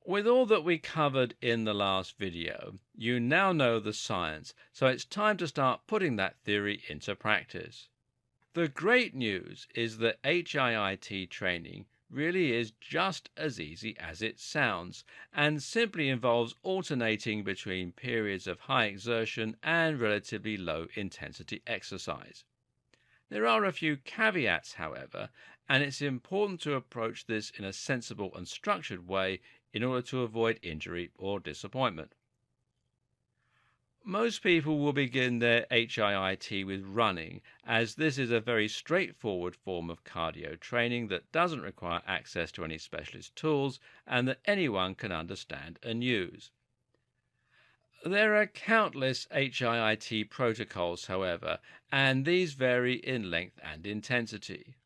With all that we covered in the last video, you now know the science, so it's time to start putting that theory into practice. The great news is that HIIT training really is just as easy as it sounds, and simply involves alternating between periods of high exertion and relatively low intensity exercise. There are a few caveats, however, and it's important to approach this in a sensible and structured way in order to avoid injury or disappointment. Most people will begin their HIIT with running, as this is a very straightforward form of cardio training that doesn't require access to any specialist tools and that anyone can understand and use. There are countless HIIT protocols, however, and these vary in length and intensity.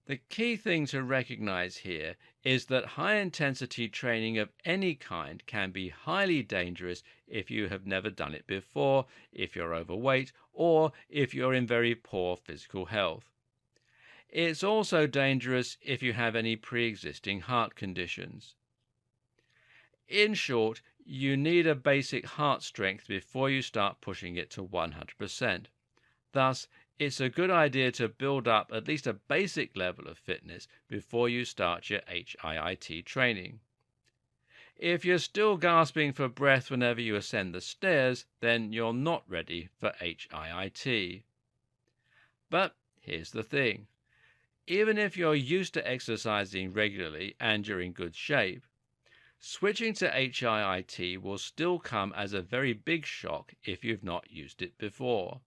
The key thing to recognize here is that high-intensity training of any kind can be highly dangerous if you have never done it before, if you're overweight, or if you're in very poor physical health. It's also dangerous if you have any pre-existing heart conditions. In short, you need a basic heart strength before you start pushing it to 100%. Thus, it's a good idea to build up at least a basic level of fitness before you start your HIIT training. If you're still gasping for breath whenever you ascend the stairs, then you're not ready for HIIT. But here's the thing. Even if you're used to exercising regularly and you're in good shape, switching to HIIT will still come as a very big shock if you've not used it before.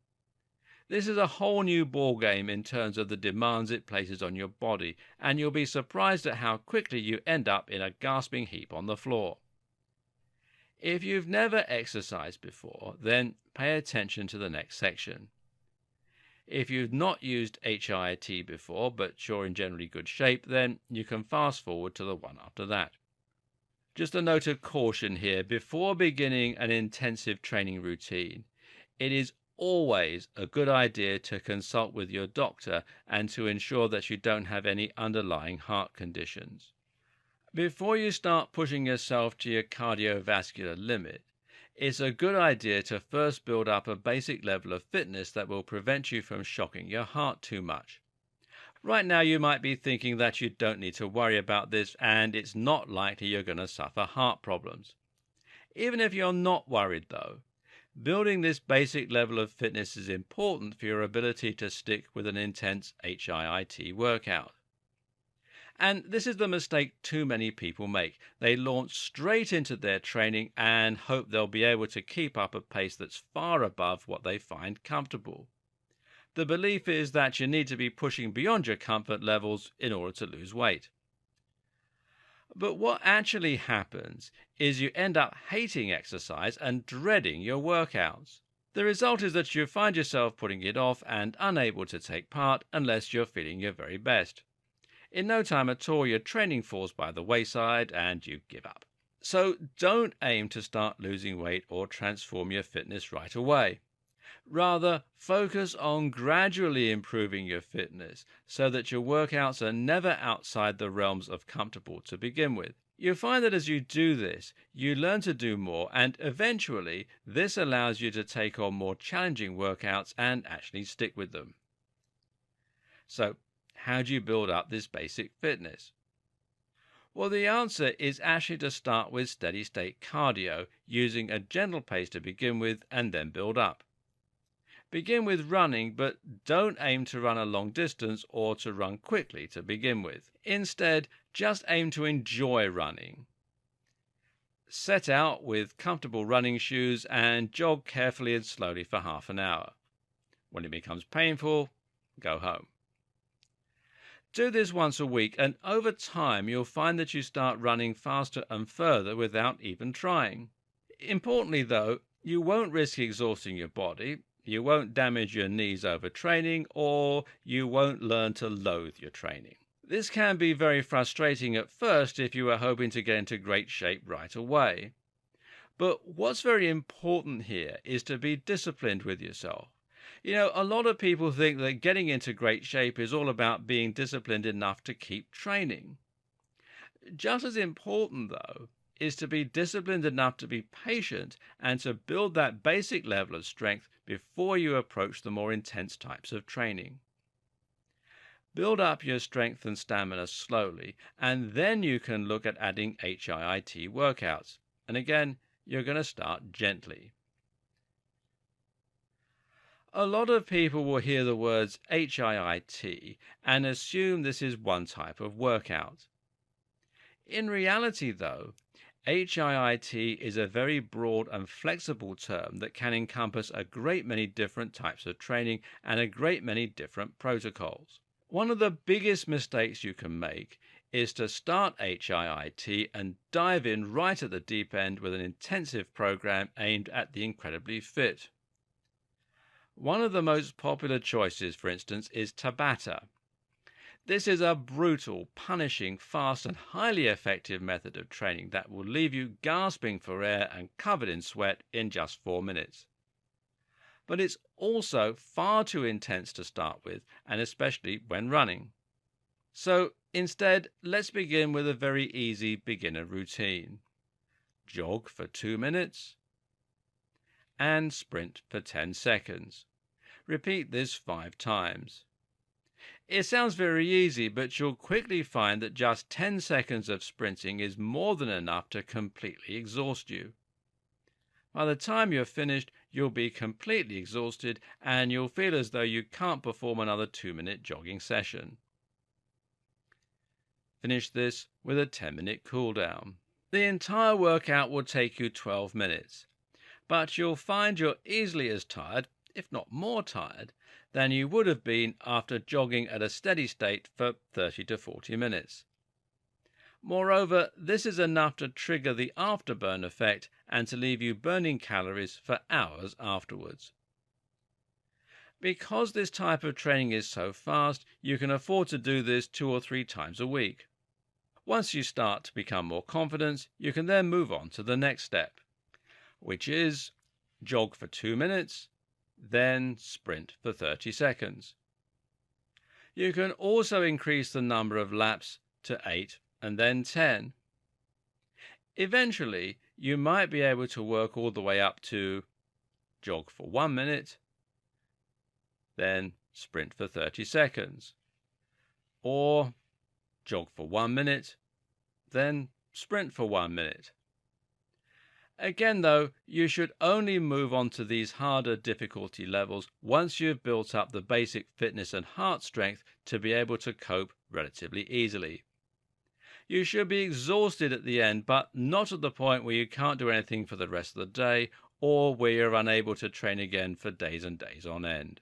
This is a whole new ballgame in terms of the demands it places on your body, and you'll be surprised at how quickly you end up in a gasping heap on the floor. If you've never exercised before, then pay attention to the next section. If you've not used HIIT before, but you're in generally good shape, then you can fast forward to the one after that. Just a note of caution here, before beginning an intensive training routine, it is always a good idea to consult with your doctor and to ensure that you don't have any underlying heart conditions. Before you start pushing yourself to your cardiovascular limit, it's a good idea to first build up a basic level of fitness that will prevent you from shocking your heart too much. Right now you might be thinking that you don't need to worry about this and it's not likely you're going to suffer heart problems. Even if you're not worried though, building this basic level of fitness is important for your ability to stick with an intense HIIT workout. And this is the mistake too many people make. They launch straight into their training and hope they'll be able to keep up a pace that's far above what they find comfortable. The belief is that you need to be pushing beyond your comfort levels in order to lose weight. But what actually happens is you end up hating exercise and dreading your workouts. The result is that you find yourself putting it off and unable to take part unless you're feeling your very best. In no time at all, your training falls by the wayside and you give up. So don't aim to start losing weight or transform your fitness right away. Rather, focus on gradually improving your fitness so that your workouts are never outside the realms of comfortable to begin with. You'll find that as you do this, you learn to do more, and eventually this allows you to take on more challenging workouts and actually stick with them. So, how do you build up this basic fitness? Well, the answer is actually to start with steady-state cardio, using a gentle pace to begin with and then build up. Begin with running, but don't aim to run a long distance or to run quickly to begin with. Instead, just aim to enjoy running. Set out with comfortable running shoes and jog carefully and slowly for half an hour. When it becomes painful, go home. Do this once a week, and over time you'll find that you start running faster and further without even trying. Importantly though, you won't risk exhausting your body. You won't damage your knees overtraining, or you won't learn to loathe your training. This can be very frustrating at first if you are hoping to get into great shape right away. But what's very important here is to be disciplined with yourself. A lot of people think that getting into great shape is all about being disciplined enough to keep training. Just as important, though, is to be disciplined enough to be patient and to build that basic level of strength before you approach the more intense types of training. Build up your strength and stamina slowly, and then you can look at adding HIIT workouts. And again, you're going to start gently. A lot of people will hear the words HIIT and assume this is one type of workout. In reality, though, HIIT is a very broad and flexible term that can encompass a great many different types of training and a great many different protocols. One of the biggest mistakes you can make is to start HIIT and dive in right at the deep end with an intensive program aimed at the incredibly fit. One of the most popular choices, for instance, is Tabata. This is a brutal, punishing, fast and highly effective method of training that will leave you gasping for air and covered in sweat in just 4 minutes. But it's also far too intense to start with, and especially when running. So instead, let's begin with a very easy beginner routine. Jog for 2 minutes and sprint for 10 seconds. Repeat this 5 times. It sounds very easy, but you'll quickly find that just 10 seconds of sprinting is more than enough to completely exhaust you. By the time you're finished, you'll be completely exhausted and you'll feel as though you can't perform another 2-minute jogging session. Finish this with a 10-minute cool down. The entire workout will take you 12 minutes. But you'll find you're easily as tired, if not more tired, than you would have been after jogging at a steady state for 30 to 40 minutes. Moreover, this is enough to trigger the afterburn effect and to leave you burning calories for hours afterwards. Because this type of training is so fast, you can afford to do this 2 or 3 times a week. Once you start to become more confident, you can then move on to the next step, which is jog for 2 minutes, then sprint for 30 seconds. You can also increase the number of laps to 8 and then 10. Eventually, you might be able to work all the way up to jog for 1 minute, then sprint for 30 seconds, or jog for 1 minute, then sprint for 1 minute. Again, though, you should only move on to these harder difficulty levels once you've built up the basic fitness and heart strength to be able to cope relatively easily. You should be exhausted at the end, but not at the point where you can't do anything for the rest of the day or where you're unable to train again for days and days on end.